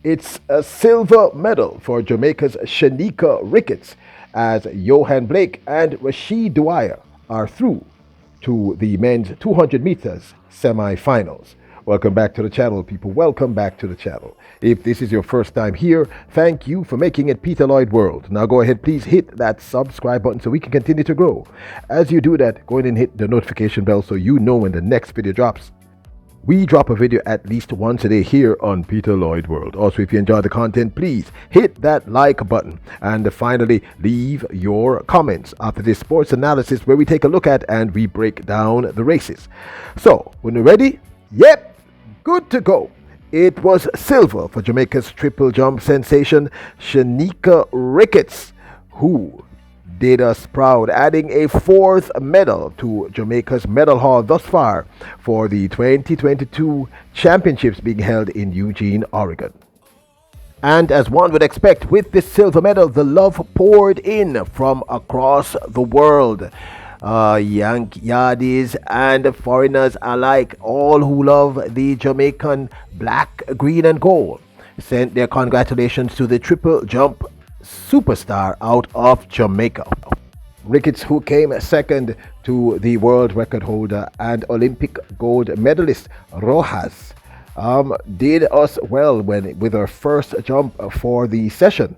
It's a silver medal for Jamaica's Shanieka Ricketts as Yohan Blake and Rasheed Dwyer are through to the men's 200 meters semi-finals. Welcome back to the channel, people. Welcome back to the channel. If this is your first time here, thank you for making it Peter Lloyd World. Now go ahead, please hit that subscribe button so we can continue to grow. As you do that, go ahead and hit the notification bell so you know when the next video drops. We drop a video at least once a day here on Peter Lloyd World. Also, if you enjoy the content, please hit that like button. And finally, leave your comments after this sports analysis where we take a look at and we break down the races. So, when you're ready, yep, good to go. It was silver for Jamaica's triple jump sensation, Shanieka Ricketts, who did us proud, adding a fourth medal to Jamaica's medal haul thus far for the 2022 championships being held in Eugene, Oregon. And as one would expect, with this silver medal, the love poured in from across the world. Yankees and foreigners alike, all who love the Jamaican black, green and gold, sent their congratulations to the triple jump superstar out of Jamaica. Ricketts, who came second to the world record holder and Olympic gold medalist Rojas, did us well with her first jump for the session.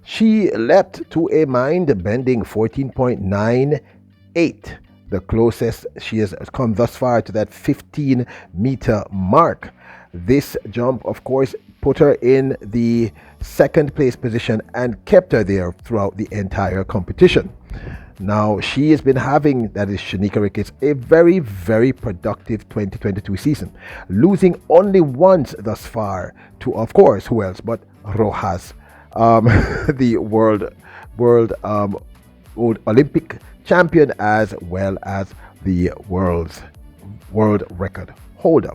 She leapt to a mind-bending 14.98, the closest she has come thus far to that 15-meter mark. This jump, of course, put her in the second place position and kept her there throughout the entire competition. Now, she has been having, that is Shanieka Ricketts, a very, very productive 2022 season, losing only once thus far to, of course, who else but Rojas, the world Olympic champion, as well as the world record holder.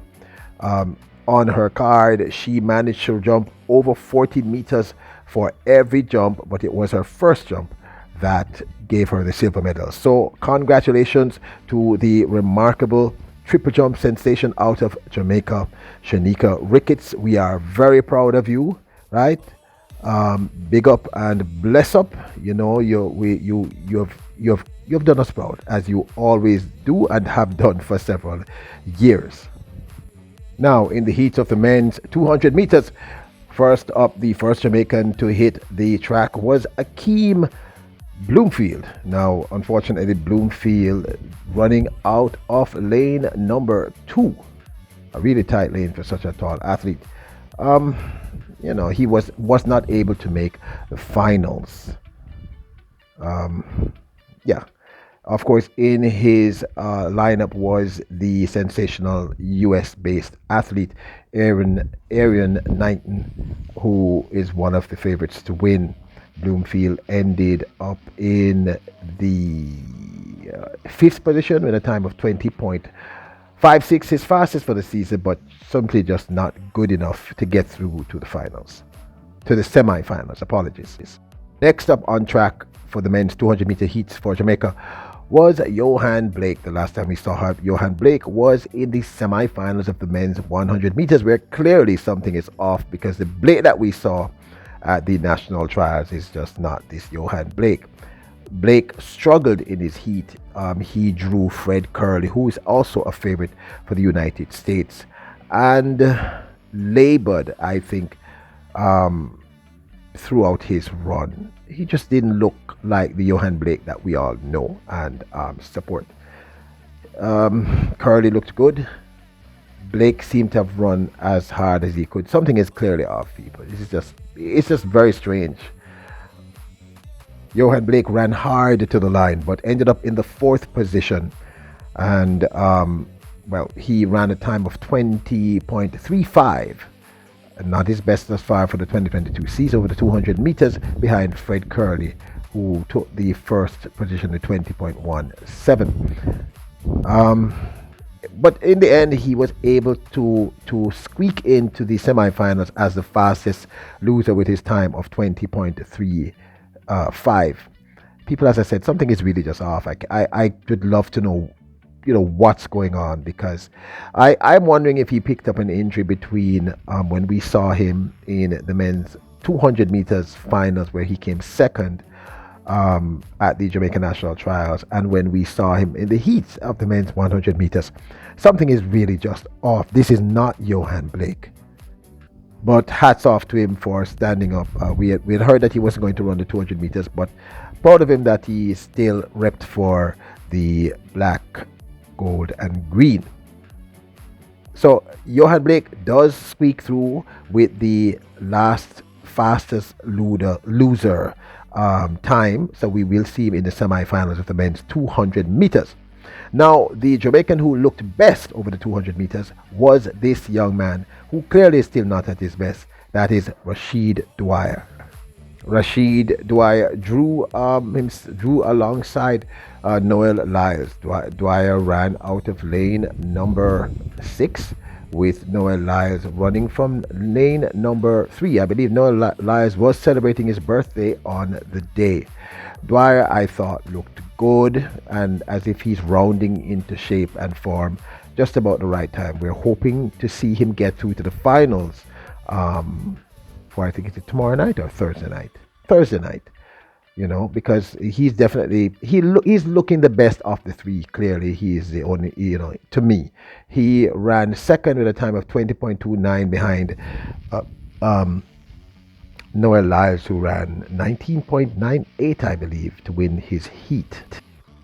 On her card, she managed to jump over 14 meters for every jump, but it was her first jump that gave her the silver medal. So congratulations to the remarkable triple jump sensation out of Jamaica, Shanieka Ricketts. We are very proud of you, right? Big up and bless up. You know, you've done us proud, as you always do and have done for several years. Now, in the heats of the men's 200 meters, first up, the first Jamaican to hit the track was Akeem Bloomfield. Now, unfortunately, Bloomfield running out of lane number 2, a really tight lane for such a tall athlete. You know, he was not able to make the finals. Yeah. Of course, in his lineup was the sensational US-based athlete Aaron Knighton, who is one of the favorites to win. Bloomfield ended up in the 5th position with a time of 20.56, his fastest for the season, but simply just not good enough to get through to the finals, to the semi-finals. Apologies. Next up on track for the men's 200-meter heats for Jamaica was Yohan Blake. The last time we saw her, Yohan Blake was in the semi-finals of the men's 100 meters, where clearly something is off, because the Blake that we saw at the national trials is just not this Yohan Blake. Blake struggled in his heat. He drew Fred Curley, who is also a favorite for the United States, and labored, I think, throughout his run. He just didn't look like the Yohan Blake that we all know and support. Curley looked good. Blake seemed to have run as hard as he could. Something is clearly off, people. It's just very strange. Yohan Blake ran hard to the line, but ended up in the 4th position. And, well, he ran a time of 20.35. Not his best thus far for the 2022 season over the 200 meters, behind Fred Curley, who took the first position with 20.17. But in the end, he was able to squeak into the semifinals as the fastest loser with his time of 20.35. People, as I said, something is really just off. I would love to know what's going on, because I'm wondering if he picked up an injury between when we saw him in the men's 200 meters finals where he came second at the Jamaica National Trials, and when we saw him in the heats of the men's 100 meters. Something is really just off. This is not Yohan Blake. But hats off to him for standing up. We had heard that he wasn't going to run the 200 meters, but proud of him that he still repped for the black, gold, and green. So Yohan Blake does squeak through with the last fastest loser time. So we will see him in the semifinals of the men's 200 meters. Now, the Jamaican who looked best over the 200 meters was this young man who clearly is still not at his best. That is Rasheed Dwyer. Rasheed Dwyer drew alongside Noel Lyles. Dwyer ran out of lane number 6, with Noel Lyles running from lane number 3. I believe Noel Lyles was celebrating his birthday on the day. Dwyer, I thought, looked good, and as if he's rounding into shape and form just about the right time. We're hoping to see him get through to the finals for, I think it's tomorrow night or Thursday night. Thursday night, because he's definitely he's looking the best of the three. Clearly, he is the only. To me, he ran second with a time of 20.29 behind Noel Lyles, who ran 19.98, I believe, to win his heat.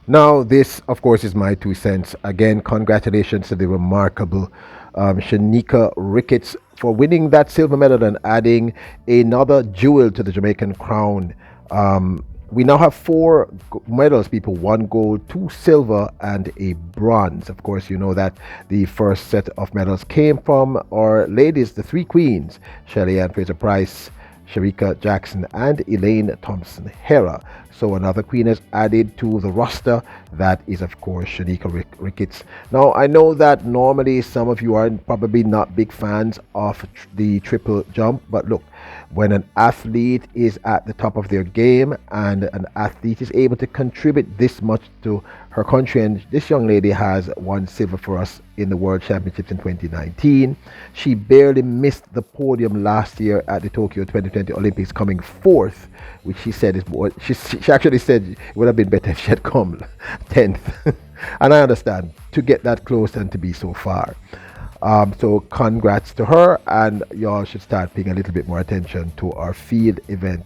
Now, this, of course, is my 2 cents. Again, congratulations to the remarkable Shanieka Ricketts for winning that silver medal and adding another jewel to the Jamaican crown. We now have 4 medals, people: 1 gold, 2 silver, and a bronze. Of course, you know that the first set of medals came from our ladies, the 3 queens: Shelley Ann Fraser-Price, Sharika Jackson, and Elaine Thompson Hera. So another queen is added to the roster. That is, of course, Shanieka Ricketts. Now, I know that normally some of you are probably not big fans of the triple jump, but look, when an athlete is at the top of their game and an athlete is able to contribute this much to her country, and this young lady has won silver for us in the World Championships in 2019. She barely missed the podium last year at the Tokyo 2020 Olympics, coming 4th, which she said is more. She actually said it would have been better if she had come 10th. And I understand, to get that close and to be so far. So congrats to her, and y'all should start paying a little bit more attention to our field event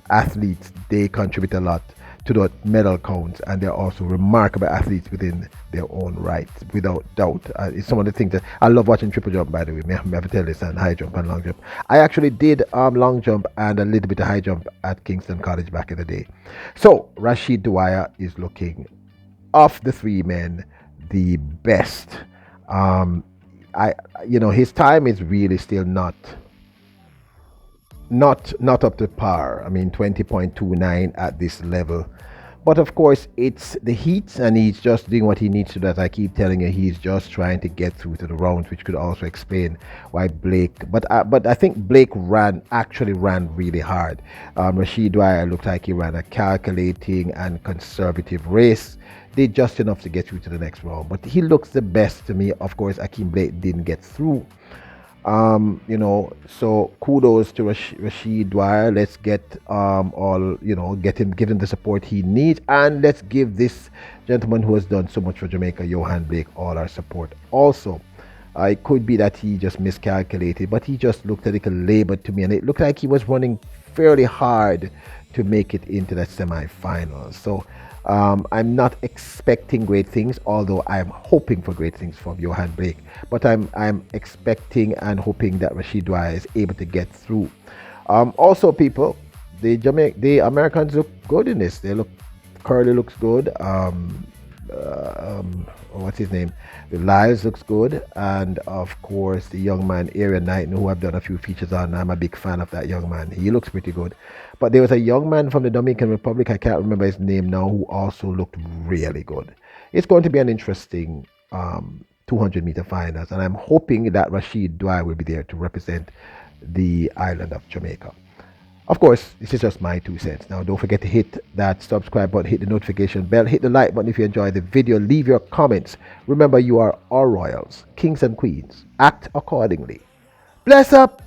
athletes. They contribute a lot to the medal counts, and they're also remarkable athletes within their own right, without doubt. It's some of the things that I love watching triple jump, by the way. I have to tell this, and high jump and long jump. I actually did long jump and a little bit of high jump at Kingston College back in the day. So Rasheed Dwyer is looking, of the 3 men, the best. His time is really still not up to par. I mean, 20.29 at this level. But of course, it's the heats, and he's just doing what he needs to do. As I keep telling you, he's just trying to get through to the rounds, which could also explain why Blake. But I think Blake actually ran really hard. Rasheed Dwyer looked like he ran a calculating and conservative race. Did just enough to get through to the next round. But he looks the best to me. Of course, Akeem Blake didn't get through. So kudos to Rasheed Dwyer. Let's get give him the support he needs, and let's give this gentleman who has done so much for Jamaica, Yohan Blake, all our support. Also, it could be that he just miscalculated, but he just looked a little labored to me, and it looked like he was running fairly hard to make it into that semi-final. So I'm not expecting great things, although I'm hoping for great things from Yohan Blake. But I'm expecting and hoping that Rasheed Dwyer is able to get through. Also, people, the Americans look good in this. Curly looks good. What's his name? The Lyles looks good, and of course the young man Aaron Knighton, who I've done a few features on. I'm a big fan of that young man. He looks pretty good. But there was a young man from the Dominican Republic, I can't remember his name now, who also looked really good. It's going to be an interesting 200-meter finals, and I'm hoping that Rasheed Dwyer will be there to represent the island of Jamaica. Of course, this is just my 2 cents. Now, don't forget to hit that subscribe button, hit the notification bell, hit the like button if you enjoy the video, leave your comments. Remember, you are all royals, kings and queens. Act accordingly. Bless up!